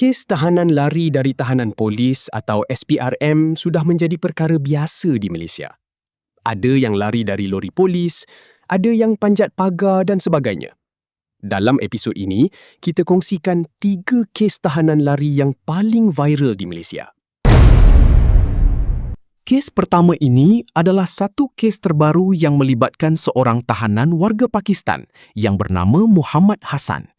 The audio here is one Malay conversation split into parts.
Kes tahanan lari dari tahanan polis atau SPRM sudah menjadi perkara biasa di Malaysia. Ada yang lari dari lori polis, ada yang panjat pagar dan sebagainya. Dalam episod ini, kita kongsikan 3 kes tahanan lari yang paling viral di Malaysia. Kes pertama ini adalah satu kes terbaru yang melibatkan seorang tahanan warga Pakistan yang bernama Muhammad Hassan.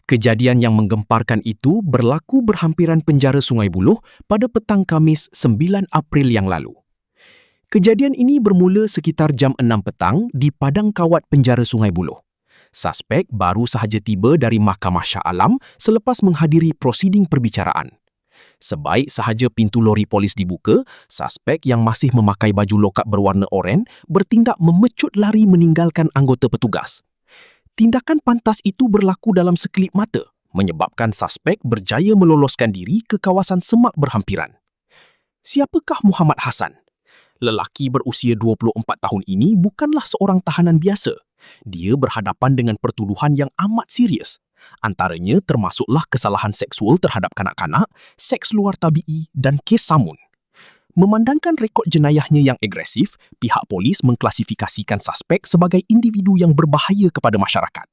Kejadian yang menggemparkan itu berlaku berhampiran penjara Sungai Buloh pada petang Khamis 9 April yang lalu. Kejadian ini bermula sekitar jam 6 petang di Padang Kawat Penjara Sungai Buloh. Suspek baru sahaja tiba dari Mahkamah Shah Alam selepas menghadiri prosiding perbicaraan. Sebaik sahaja pintu lori polis dibuka, suspek yang masih memakai baju lokap berwarna oranye bertindak memecut lari meninggalkan anggota petugas. Tindakan pantas itu berlaku dalam sekelip mata, menyebabkan suspek berjaya meloloskan diri ke kawasan semak berhampiran. Siapakah Muhammad Hassan? Lelaki berusia 24 tahun ini bukanlah seorang tahanan biasa. Dia berhadapan dengan pertuduhan yang amat serius. Antaranya termasuklah kesalahan seksual terhadap kanak-kanak, seks luar tabi'i dan kes samun. Memandangkan rekod jenayahnya yang agresif, pihak polis mengklasifikasikan suspek sebagai individu yang berbahaya kepada masyarakat.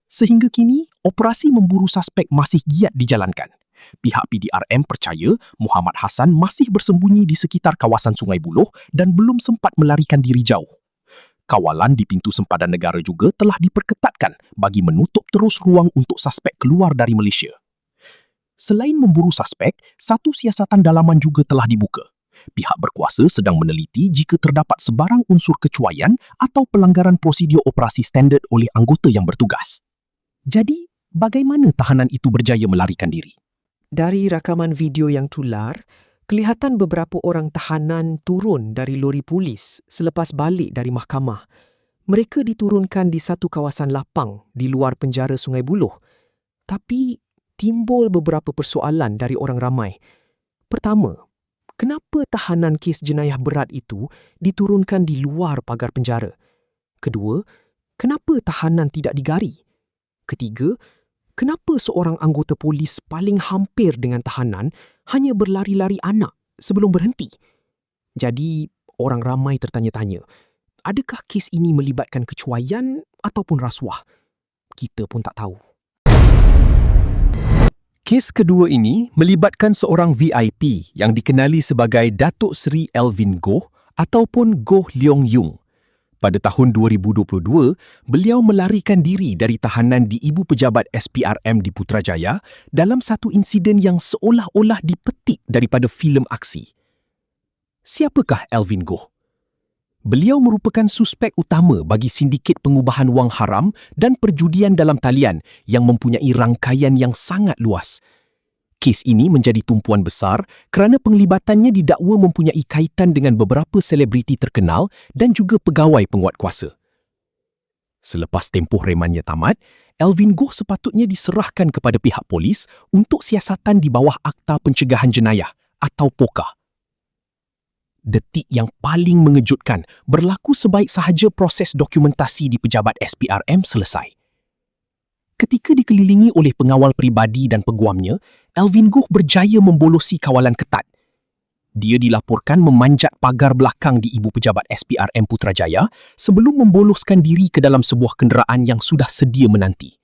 Sehingga kini, operasi memburu suspek masih giat dijalankan. Pihak PDRM percaya Muhammad Hassan masih bersembunyi di sekitar kawasan Sungai Buloh dan belum sempat melarikan diri jauh. Kawalan di pintu sempadan negara juga telah diperketatkan bagi menutup terus ruang untuk suspek keluar dari Malaysia. Selain memburu suspek, satu siasatan dalaman juga telah dibuka. Pihak berkuasa sedang meneliti jika terdapat sebarang unsur kecuaian atau pelanggaran prosedur operasi standard oleh anggota yang bertugas. Jadi, bagaimana tahanan itu berjaya melarikan diri? Dari rakaman video yang tular, kelihatan beberapa orang tahanan turun dari lori polis selepas balik dari mahkamah. Mereka diturunkan di satu kawasan lapang di luar penjara Sungai Buloh. Tapi, timbul beberapa persoalan dari orang ramai. Pertama, kenapa tahanan kes jenayah berat itu diturunkan di luar pagar penjara? Kedua, kenapa tahanan tidak digari? Ketiga, kenapa seorang anggota polis paling hampir dengan tahanan hanya berlari-lari anak sebelum berhenti? Jadi, orang ramai tertanya-tanya, adakah kes ini melibatkan kecuaian ataupun rasuah? Kita pun tak tahu. Kes kedua ini melibatkan seorang VIP yang dikenali sebagai Datuk Seri Alvin Goh ataupun Goh Leong Yung. Pada tahun 2022, beliau melarikan diri dari tahanan di Ibu Pejabat SPRM di Putrajaya dalam satu insiden yang seolah-olah dipetik daripada filem aksi. Siapakah Alvin Goh? Beliau merupakan suspek utama bagi sindiket pengubahan wang haram dan perjudian dalam talian yang mempunyai rangkaian yang sangat luas. Kes ini menjadi tumpuan besar kerana penglibatannya didakwa mempunyai kaitan dengan beberapa selebriti terkenal dan juga pegawai penguatkuasa. Selepas tempoh remannya tamat, Alvin Goh sepatutnya diserahkan kepada pihak polis untuk siasatan di bawah Akta Pencegahan Jenayah atau POKA. Detik yang paling mengejutkan berlaku sebaik sahaja proses dokumentasi di pejabat SPRM selesai. Ketika dikelilingi oleh pengawal peribadi dan peguamnya, Alvin Goh berjaya membolosi kawalan ketat. Dia dilaporkan memanjat pagar belakang di Ibu Pejabat SPRM Putrajaya sebelum memboloskan diri ke dalam sebuah kenderaan yang sudah sedia menanti.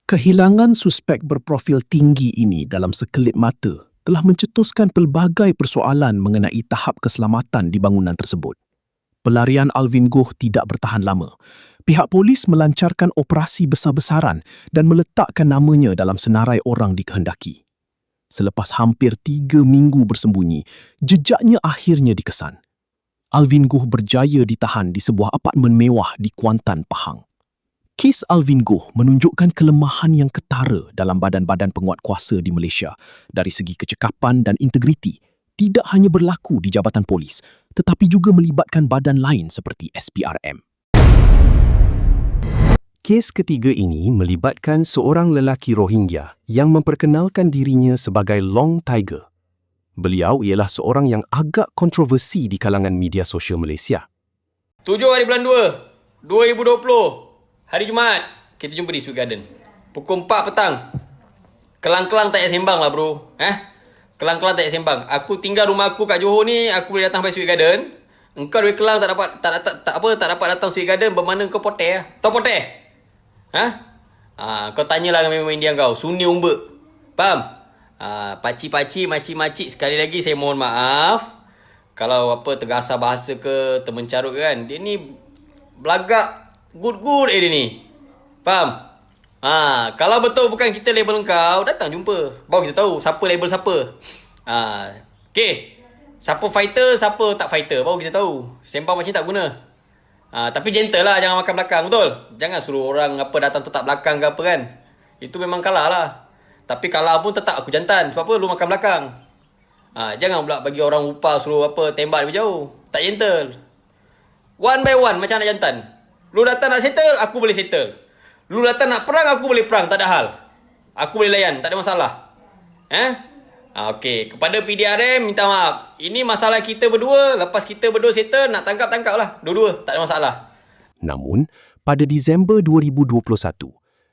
Kehilangan suspek berprofil tinggi ini dalam sekelip mata telah mencetuskan pelbagai persoalan mengenai tahap keselamatan di bangunan tersebut. Pelarian Alvin Goh tidak bertahan lama. Pihak polis melancarkan operasi besar-besaran dan meletakkan namanya dalam senarai orang dikehendaki. Selepas hampir 3 minggu bersembunyi, jejaknya akhirnya dikesan. Alvin Goh berjaya ditahan di sebuah apartmen mewah di Kuantan, Pahang. Kes Alvin Goh menunjukkan kelemahan yang ketara dalam badan-badan penguatkuasa di Malaysia dari segi kecekapan dan integriti. Tidak hanya berlaku di jabatan polis, tetapi juga melibatkan badan lain seperti SPRM. Kes ketiga ini melibatkan seorang lelaki Rohingya yang memperkenalkan dirinya sebagai Long Tiger. Beliau ialah seorang yang agak kontroversi di kalangan media sosial Malaysia. 7 hari bulan 2, 2020, hari Jumaat, kita jumpa di Sweet Garden. Pukul 4 petang. Kelang-kelang tak payah sembang lah bro. Kelang-kelang tak payah sembang. Aku tinggal rumah aku kat Johor ni, aku boleh datang sampai Sweet Garden. Engkau dari Kelang tak dapat datang Sweet Garden bermakna kau poteh lah. Tahu poteh? Kau tanyalah dengan memang India kau. Sunni umbe. Faham? Pakcik-pakcik, makcik-makcik, sekali lagi saya mohon maaf. Kalau tergasah bahasa ke, termencarut kan. Dia ni belagak good dia ni. Faham? Kalau betul bukan kita label kau, datang jumpa. Baru kita tahu siapa label siapa. Okay. Siapa fighter, siapa tak fighter. Baru kita tahu. Sembang macam tak guna. Tapi gentle lah, jangan makan belakang, betul? Jangan suruh orang datang tetap belakang ke apa kan. Itu memang kalah lah. Tapi kalah pun tetap aku jantan. Sebab apa? Lu makan belakang. Jangan pula bagi orang upah suruh tembak lebih jauh. Tak gentle. One by one macam anak jantan. Lu datang nak settle, aku boleh settle. Lu datang nak perang, aku boleh perang, tak ada hal. Aku boleh layan, tak ada masalah. Okey, kepada PDRM minta maaf. Ini masalah kita berdua, lepas kita berdua settle, nak tangkap lah. Dua-dua, tak ada masalah. Namun, pada Disember 2021,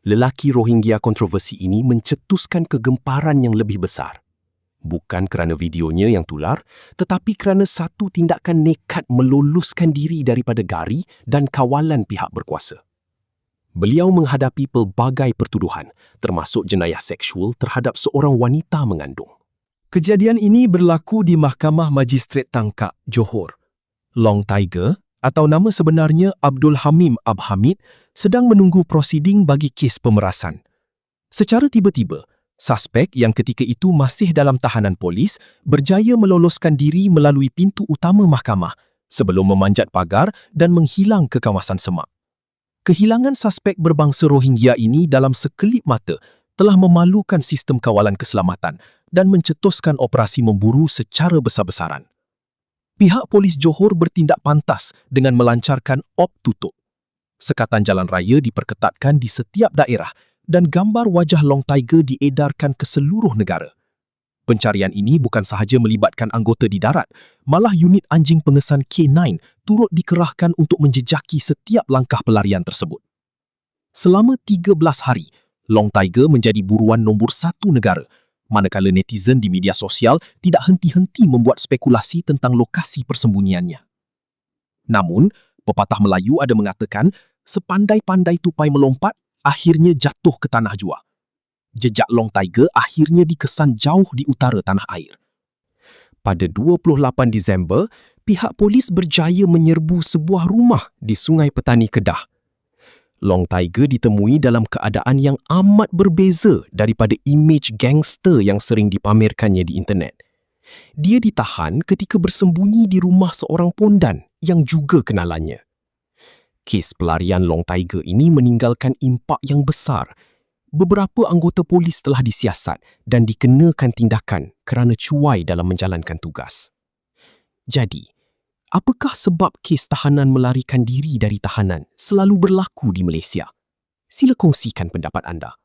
lelaki Rohingya kontroversi ini mencetuskan kegemparan yang lebih besar. Bukan kerana videonya yang tular, tetapi kerana satu tindakan nekat meloluskan diri daripada gari dan kawalan pihak berkuasa. Beliau menghadapi pelbagai pertuduhan, termasuk jenayah seksual terhadap seorang wanita mengandung. Kejadian ini berlaku di Mahkamah Magistrate Tangkak, Johor. Long Tiger, atau nama sebenarnya Abdul Hamim Abhamid, sedang menunggu prosiding bagi kes pemerasan. Secara tiba-tiba, suspek yang ketika itu masih dalam tahanan polis berjaya meloloskan diri melalui pintu utama mahkamah sebelum memanjat pagar dan menghilang ke kawasan semak. Kehilangan suspek berbangsa Rohingya ini dalam sekelip mata telah memalukan sistem kawalan keselamatan dan mencetuskan operasi memburu secara besar-besaran. Pihak polis Johor bertindak pantas dengan melancarkan op tutup. Sekatan jalan raya diperketatkan di setiap daerah dan gambar wajah Long Tiger diedarkan ke seluruh negara. Pencarian ini bukan sahaja melibatkan anggota di darat, malah unit anjing pengesan K9 turut dikerahkan untuk menjejaki setiap langkah pelarian tersebut. Selama 13 hari, Long Tiger menjadi buruan nombor 1 negara, manakala netizen di media sosial tidak henti-henti membuat spekulasi tentang lokasi persembunyiannya. Namun, pepatah Melayu ada mengatakan, sepandai-pandai tupai melompat, akhirnya jatuh ke tanah jua. Jejak Long Tiger akhirnya dikesan jauh di utara tanah air. Pada 28 Disember, pihak polis berjaya menyerbu sebuah rumah di Sungai Petani Kedah. Long Tiger ditemui dalam keadaan yang amat berbeza daripada imej gangster yang sering dipamerkannya di internet. Dia ditahan ketika bersembunyi di rumah seorang pondan yang juga kenalannya. Kes pelarian Long Tiger ini meninggalkan impak yang besar. Beberapa anggota polis telah disiasat dan dikenakan tindakan kerana cuai dalam menjalankan tugas. Jadi, apakah sebab kes tahanan melarikan diri dari tahanan selalu berlaku di Malaysia? Sila kongsikan pendapat anda.